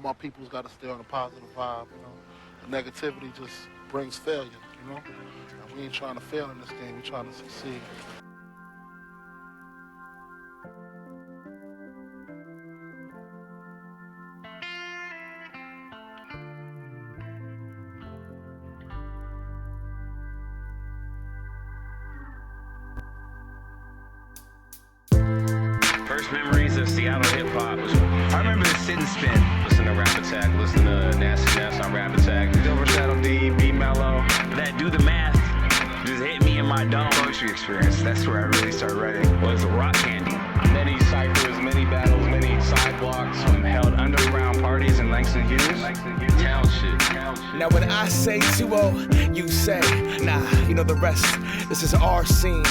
all my people's got to stay on a positive vibe, you know. The negativity just brings failure, you know. And we ain't trying to fail in this game, we're trying to succeed. First memories of Seattle hip-hop was, I remember the Sit and Spin. Listen to Rap Attack, listen to Nasty Ness on Rap Attack, Silver Shadow D, B Mellow. That Do the Math just hit me in my dome. Poetry experience, that's where I really started writing. Was Rock Candy. Many ciphers, many battles, many sidewalks, held underground parties in Langston Hughes. Town shit. Now when I say 2-0, you say, nah, you know the rest. This is our scene,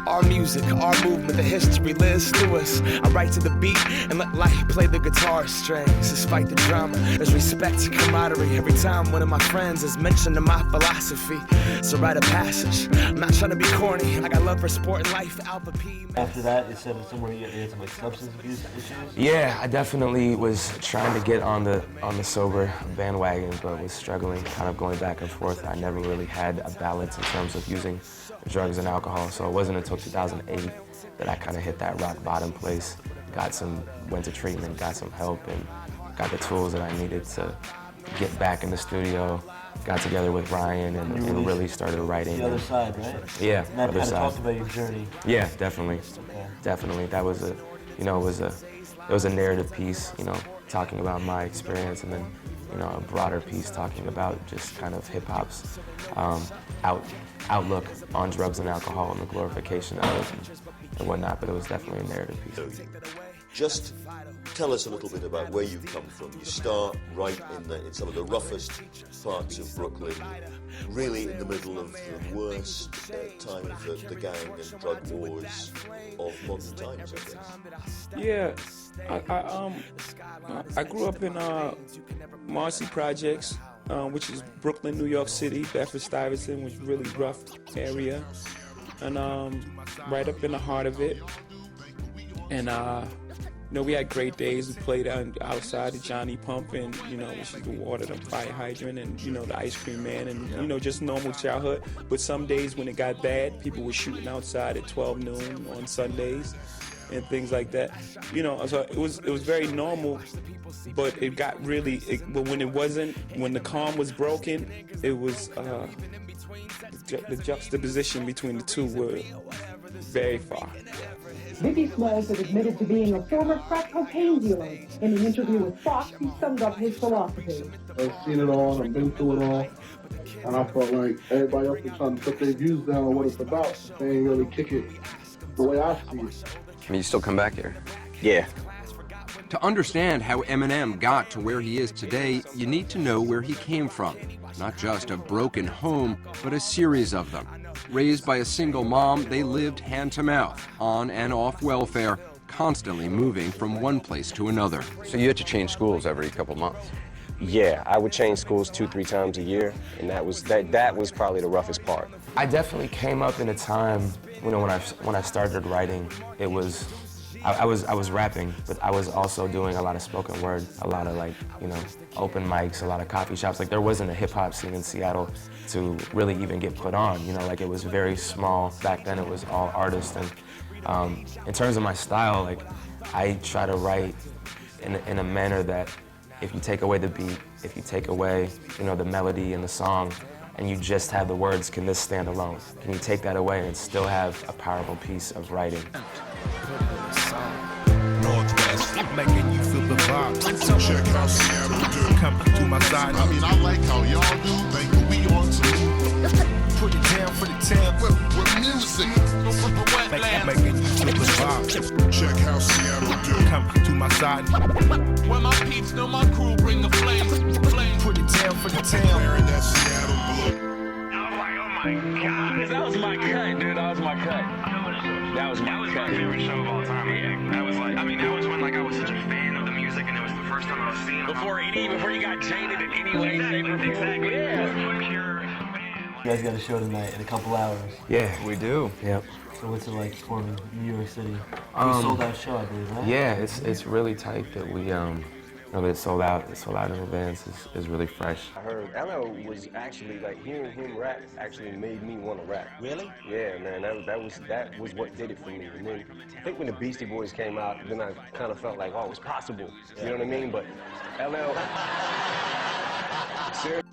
our music, our movement, the history lives through us. I write to the beat and let light play the guitar strings. Despite the drama, there's respect and camaraderie. Every time one of my friends is mentioned in my philosophy, it's a rite of passage. I'm not trying to be corny, I got love for sport and life, Alpha P. After that, it said somewhere you had some like substance abuse issues? Yeah, I definitely was trying to get on the sober bandwagon, but was struggling, kind of going back and forth. I never really had a balance in terms of using drugs and alcohol, so it wasn't until 2008 that I kind of hit that rock bottom place. Went to treatment, got some help, and got the tools that I needed to get back in the studio. Got together with Ryan and really started writing. The other side, right? Yeah, and that other side. Talked about your journey. Yeah, definitely. Okay. Definitely. That was it was a narrative piece, you know, talking about my experience, and then, you know, a broader piece talking about just kind of hip hop's outlook on drugs and alcohol and the glorification of it and whatnot. But it was definitely a narrative piece. Just tell us a little bit about where you come from. You start right in some of the roughest parts of Brooklyn, really in the middle of the worst time of the gang and drug wars of modern times, I guess. Yeah, I grew up in Marcy Projects, which is Brooklyn, New York City. Bedford-Stuyvesant was a really rough area, and right up in the heart of it. And you know, we had great days. We played outside the Johnny Pump, and, you know, which is the water, the fire hydrant, and, you know, the ice cream man, and, you know, just normal childhood. But some days when it got bad, people were shooting outside at 12 noon on Sundays and things like that. You know, so it was very normal, but it got really, but when the calm was broken, it was, the juxtaposition between the two were very far. Biggie Smalls had admitted to being a former crack cocaine dealer. In an interview with Fox, he summed up his philosophy. I've seen it all, I've been through it all, and I felt like everybody else is trying to put their views down on what it's about. They ain't really kick it the way I see it. I mean, you still come back here? Yeah. To understand how Eminem got to where he is today, you need to know where he came from. Not just a broken home, but a series of them. Raised by a single mom, they lived hand-to-mouth, on and off welfare, constantly moving from one place to another. So you had to change schools every couple months? Yeah, I would change schools 2-3 times a year, and that was probably the roughest part. I definitely came up in a time, you know, when I started writing, it was, I was rapping, but I was also doing a lot of spoken word, a lot of, like, you know, open mics, a lot of coffee shops. Like, there wasn't a hip hop scene in Seattle to really even get put on, you know, like, it was very small. Back then it was all artists, and in terms of my style, like, I try to write in a manner that if you take away the beat, if you take away, you know, the melody and the song, and you just have the words, can this stand alone? Can you take that away and still have a powerful piece of writing? Northwest, making you feel the vibe. Check how Seattle do. Come to my side. I mean, I like how y'all do. Think we on to put it down for the town with music. Making you feel the vibe. Check how Seattle do. Come to my side. When my peeps know my crew bring the flame. Put it down for the town. Wearing that Seattle blue. I was like, oh my God. That was my cut, dude. That was my cut. That was my favorite show of all time. Yeah. That was like, I mean, that was when, like, I was such a fan of the music, and it was the first time I was seeing before you got jaded in any way, shape, or form. Exactly. Yeah. You guys got a show tonight in a couple hours. Yeah, We do. yep. So what's it like performing in New York City? We sold out show, I believe, right? Yeah, it's really tight that we know that it's sold out in advance is really fresh. I heard LL was actually, like, hearing him rap actually made me want to rap. Really? Yeah, man, that was what did it for me. And then I think when the Beastie Boys came out, then I kind of felt like, oh, it's possible. You know what I mean? But LL, seriously.